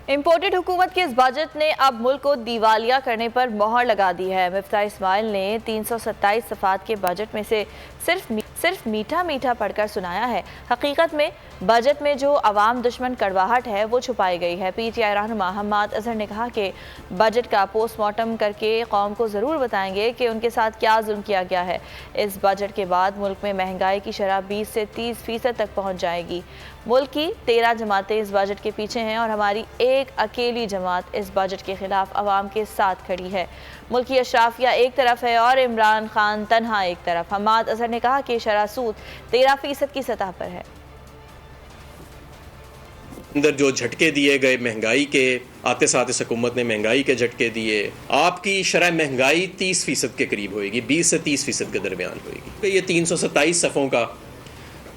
Imported हुकूमत के इस बजट ने अब मुल्क को दिवालिया करने पर मोहर लगा दी है। मिफ्ता इस्माइल ने 327 सफ़ात के बजट में से सिर्फ मीठा मीठा पढ़कर सुनाया है। हकीकत में बजट में जो अवाम दुश्मन कड़वाहट है वो छुपाई गई है। PTI रहनुमा हम्माद अजहर ने कहा कि बजट का पोस्टमार्टम करके कौम को ज़रूर बताएंगे कि उनके साथ क्या जुल्म किया गया है। इस बजट के बाद मुल्क में महंगाई की शरह 20 से 30% तक पहुँच जाएगी। मुल्क की 13 जमातें इस बजट के पीछे हैं और हमारी एक अकेली जमात इस बजट के खिलाफ अवाम के साथ खड़ी है। मुल्क की अशराफिया एक तरफ है और इमरान खान तन्हा एक तरफ। हम्माद अजहर ने कहा कि शरह सूद 13% की सतह पर है। अंदर जो झटके दिए गए महंगाई के, आते साथ इस हुकूमत ने महंगाई के झटके दिए। आपकी शरह महंगाई 30% के करीब होएगी, 20 से 30% के दरमियान होएगी। ये 327 सफ़ों का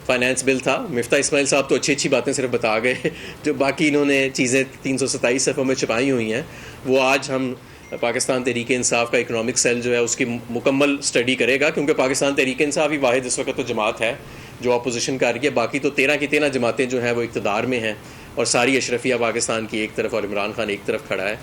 फाइनेंस बिल था। मिफ्ता इस्माइल साहब तो अच्छी अच्छी बातें सिर्फ बता गए, जो बाकी इन्होंने चीज़ें 327 सफ़ों में छुपाई हुई हैं वो आज हम पाकिस्तान तहरीक इंसाफ का इकनॉमिक सेल जो है उसकी मुकम्मल स्टडी करेगा, क्योंकि पाकिस्तान तहरीक इंसाफ ही वाहिद इस वक्त तो जमात है जो अपोजिशन कर रही है। बाकी तो 13 की 13 जमातें जो हैं वो इक़्तिदार में हैं और सारी अशरफिया पाकिस्तान की एक तरफ और इमरान खान एक तरफ खड़ा है।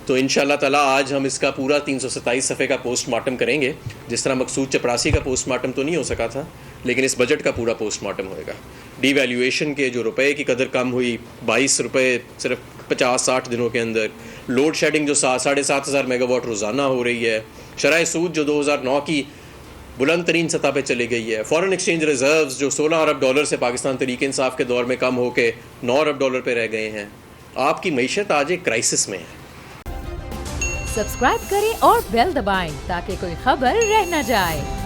तो इंशाअल्लाह ताला आज हम इसका पूरा 327 सफ़े का पोस्टमार्टम करेंगे। जिस तरह मकसूद चपरासी का पोस्टमार्टम तो नहीं हो सका था, लेकिन इस बजट का पूरा पोस्टमार्टम होएगा। डीवैल्यूएशन के जो रुपए की कदर कम हुई, 22 रुपये सिर्फ 50-60 दिनों के अंदर, लोड शेडिंग जो 7,500 मेगावाट रोज़ाना हो रही है, शरह सूद जो 2009 की बुलंद तरीन सतह पर चली गई है, फॉरेन एक्सचेंज रिजर्व्स जो 16 अरब डॉलर से पाकिस्तान तहरीक इंसाफ के दौर में कम होकर 9 अरब डॉलर पर रह गए हैं। आपकी मईशत आज एक क्राइसिस में है। सब्सक्राइब करें और बेल दबाएं ताकि कोई खबर रह न जाए।